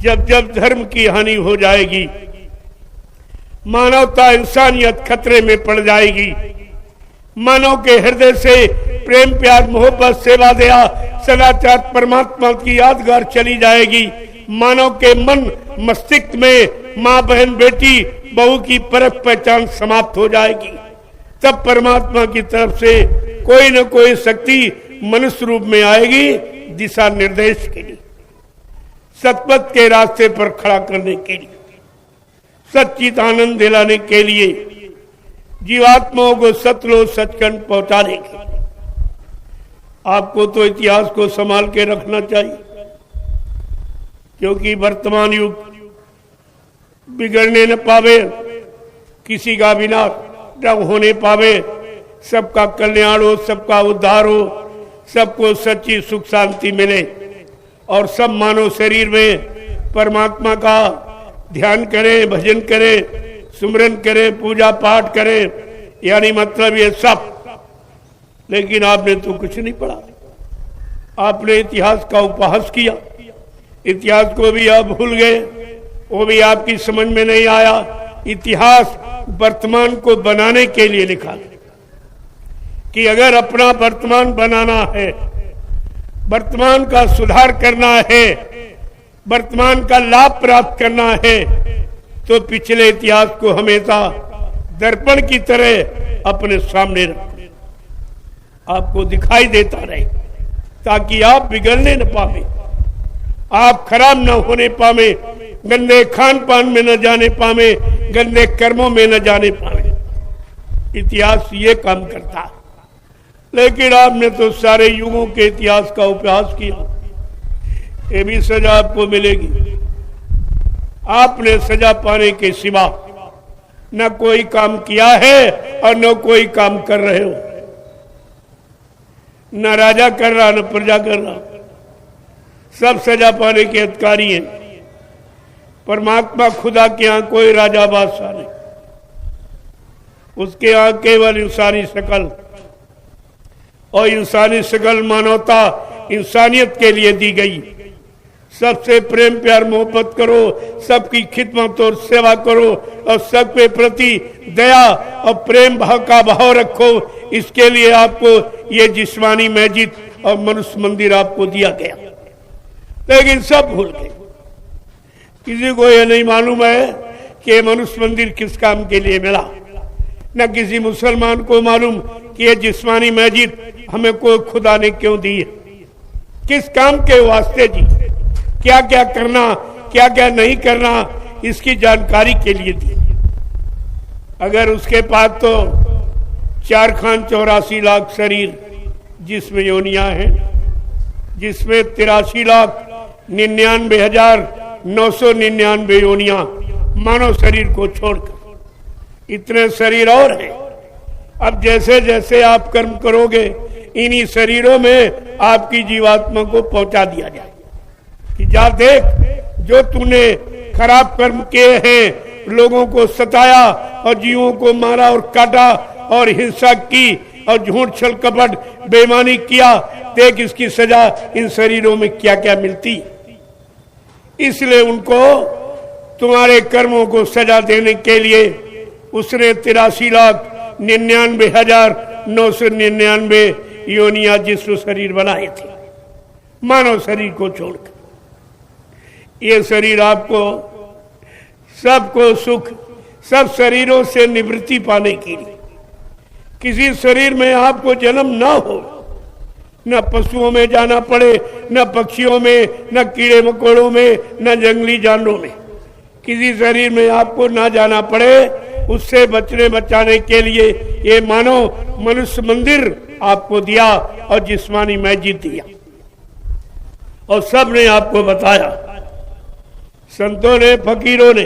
जब जब धर्म की हानि हो जाएगी, मानवता इंसानियत खतरे में पड़ जाएगी, मानव के हृदय से प्रेम प्यार मोहब्बत सेवा दया सदाचार परमात्मा की यादगार चली जाएगी, मानव के मन मस्तिष्क में माँ बहन बेटी बहू की परख पहचान समाप्त हो जाएगी, तब परमात्मा की तरफ से कोई न कोई शक्ति मनुष्य रूप में आएगी दिशा निर्देश के लिए, सतपथ के रास्ते पर खड़ा करने के लिए, सच्चित आनंद दिलाने के लिए, जीवात्माओं को सतलोक सचखंड पहुंचाने के लिए। आपको तो इतिहास को संभाल के रखना चाहिए, क्योंकि वर्तमान युग बिगड़ने न पावे, किसी का विनाश न होने पावे, सबका कल्याण हो, सबका उद्धार हो, सबको सच्ची सुख शांति मिले और सब मानव शरीर में परमात्मा का ध्यान करें, भजन करें, सुमरन करें, पूजा पाठ करें, यानी मतलब ये सब। लेकिन आपने तो कुछ नहीं पढ़ा, आपने इतिहास का उपहास किया, इतिहास को भी आप भूल गए, वो भी आपकी समझ में नहीं आया। इतिहास वर्तमान को बनाने के लिए लिखा कि अगर अपना वर्तमान बनाना है, वर्तमान का सुधार करना है, वर्तमान का लाभ प्राप्त करना है, तो पिछले इतिहास को हमेशा दर्पण की तरह अपने सामने रखें, आपको दिखाई देता रहे, ताकि आप बिगड़ने न पावे, आप खराब न होने पावे, गंदे खान पान में न जाने पावे, गंदे कर्मों में न जाने पावे। इतिहास ये काम करता है। लेकिन आपने तो सारे युगों के इतिहास का उपहास किया, ये भी सजा आपको मिलेगी। आपने सजा पाने के सिवा न कोई काम किया है और न कोई काम कर रहे हो, न राजा कर रहा न प्रजा कर रहा, सब सजा पाने के अधिकारी हैं। परमात्मा खुदा के यहाँ कोई राजा बादशाह नहीं, उसके यहाँ केवल इंसानी शकल, और इंसानी शकल मानवता इंसानियत के लिए दी गई। सबसे प्रेम प्यार मोहब्बत करो, सबकी खिदमत और सेवा करो, और सबके प्रति दया और प्रेम भाव का भाव रखो। इसके लिए आपको ये जिस्मानी मस्जिद और मनुष्य मंदिर आपको दिया गया, लेकिन सब भूल गए। किसी को यह नहीं मालूम है कि मनुष्य मंदिर किस काम के लिए मिला, न किसी मुसलमान को मालूम कि ये जिस्मानी मस्जिद हमें कोई खुदा ने क्यों दी है, किस काम के वास्ते दी, क्या क्या करना क्या क्या नहीं करना, इसकी जानकारी के लिए दी। अगर उसके पास तो 4,84,00,000 शरीर जिसमें योनियां हैं, जिसमें 83,99,999 योनियां मानव शरीर को छोड़कर, इतने शरीर और हैं। अब जैसे जैसे आप कर्म करोगे, इन्हीं शरीरों में आपकी जीवात्मा को पहुंचा दिया जाए कि जा देख, जो तूने खराब कर्म किए हैं, लोगों को सताया और जीवों को मारा और काटा और हिंसा की और झूठ छल कपट बेईमानी किया, देख इसकी सजा इन शरीरों में क्या क्या मिलती। इसलिए उनको तुम्हारे कर्मों को सजा देने के लिए उसने 83,99,999 योनियां जिस्म शरीर बनाए थे, मानव शरीर को छोड़कर। ये शरीर आपको सबको सुख, सब शरीरों से निवृत्ति पाने के लिए, किसी शरीर में आपको जन्म ना हो, न पशुओं में जाना पड़े, न पक्षियों में, न कीड़े मकोड़ों में, न जंगली जानवरों में, किसी शरीर में आपको ना जाना पड़े, उससे बचने बचाने के लिए ये मानव मनुष्य मंदिर आपको दिया और जिस्मानी मस्जिद दिया। और सब ने आपको बताया, संतों ने, फकीरों ने,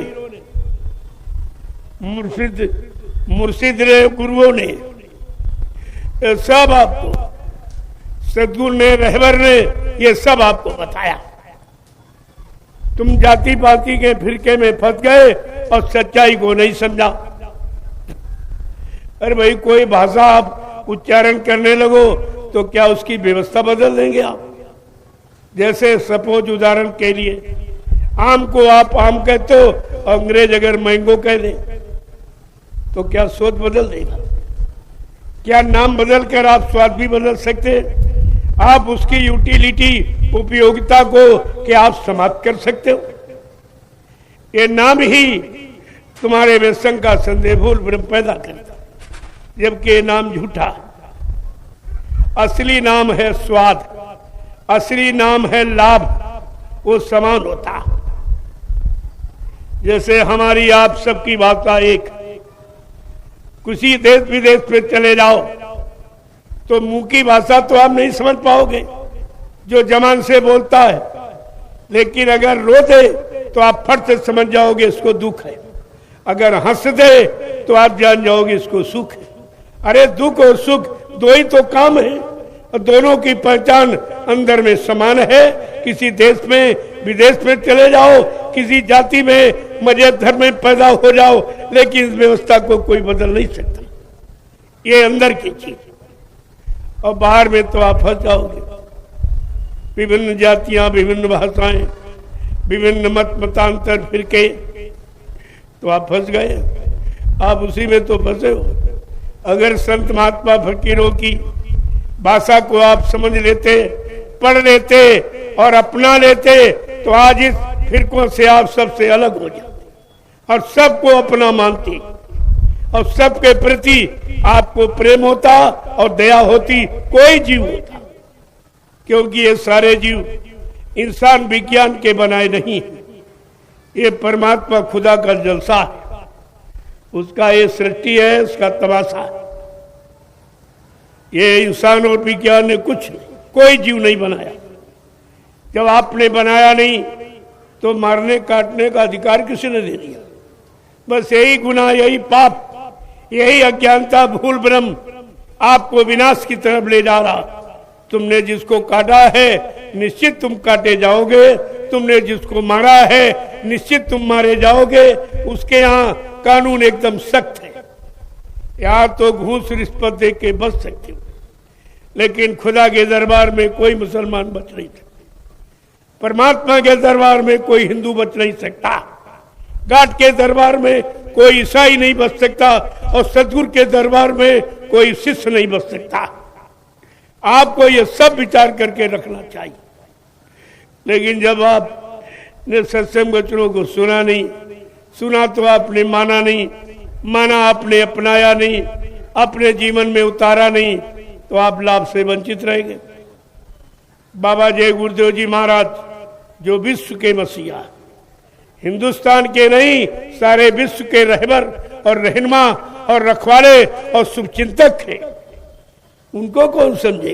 मुर्शिद ने, गुरुओं ने, सब आपको, सदगुरु ने, रहबर ने, ये सब आपको बताया। तुम जाति पाति के फिरके में फंस गए और सच्चाई को नहीं समझा। अरे भाई, कोई भाषा आप उच्चारण करने लगो तो क्या उसकी व्यवस्था बदल देंगे आप? जैसे सपोज उदाहरण के लिए आम को आप आम कहते हो, अंग्रेज अगर मैंगो कह दे तो क्या सोच बदल देगा? क्या नाम बदल कर आप स्वाद भी बदल सकते हैं? आप उसकी यूटिलिटी, उपयोगिता को क्या आप समाप्त कर सकते हो? ये नाम ही तुम्हारे में शंका संदेह भूल भ्रम पैदा करता, जबकि ये नाम झूठा। असली नाम है स्वाद, असली नाम है लाभ, वो समान होता। जैसे हमारी आप सबकी भाषा एक, किसी देश विदेश में चले जाओ तो मुंह की भाषा तो आप नहीं समझ पाओगे जो जबान से बोलता है, लेकिन अगर रो दे तो आप फट से समझ जाओगे इसको दुख है, अगर हंस दे तो आप जान जाओगे इसको सुख है। अरे दुख और सुख दो ही तो काम है, और दोनों की पहचान अंदर में समान है। किसी देश में विदेश में चले जाओ, किसी जाति में मजहब धर्म में पैदा हो जाओ, लेकिन इस व्यवस्था को कोई बदल नहीं सकता। ये अंदर की चीज, और बाहर में तो आप फंस जाओगे। विभिन्न जातियां, विभिन्न भाषाएं, विभिन्न मत मतांतर फिरके, तो आप फंस गए। आप उसी में तो फंसे हो। अगर संत महात्मा फकीरों की भाषा को आप समझ लेते, पढ़ लेते और अपना लेते, तो आज इस फिरकों से आप सबसे अलग हो जाते और सबको अपना मानते, और सबके प्रति आपको प्रेम होता और दया होती, कोई जीव होता। क्योंकि ये सारे जीव इंसान विज्ञान के बनाए नहीं हैं, ये परमात्मा खुदा का जलसा है, उसका ये सृष्टि है, उसका तमाशा है। ये इंसान और विज्ञान ने कुछ नहीं, कोई जीव नहीं बनाया। जब आपने बनाया नहीं तो मारने काटने का अधिकार किसने दे दिया? बस यही गुनाह, यही पाप, यही अज्ञानता, भूल भ्रम आपको विनाश की तरफ ले जा रहा। तुमने जिसको काटा है निश्चित तुम काटे जाओगे, तुमने जिसको मारा है निश्चित तुम मारे जाओगे। उसके यहाँ कानून एकदम सख्त है। यहाँ तो घूस रिश्वत दे के बच सकते हो, लेकिन खुदा के दरबार में कोई मुसलमान बच नहीं सकता, परमात्मा के दरबार में कोई हिंदू बच नहीं सकता, गाट के दरबार में कोई ईसाई नहीं बच सकता, और सतगुरु के दरबार में कोई शिष्य नहीं बच सकता। आपको ये सब विचार करके रखना चाहिए। लेकिन जब आपने सत्संग वचनों को सुना नहीं, सुना तो आपने माना नहीं, माना आपने अपनाया नहीं, अपने जीवन में उतारा नहीं, तो आप लाभ से वंचित रहेंगे। बाबा जय गुरुदेव जी महाराज, जो विश्व के मसीहा, हिंदुस्तान के नहीं सारे विश्व के रहबर और रहनुमा और रखवाले और शुभचिंतक थे, उनको कौन समझे?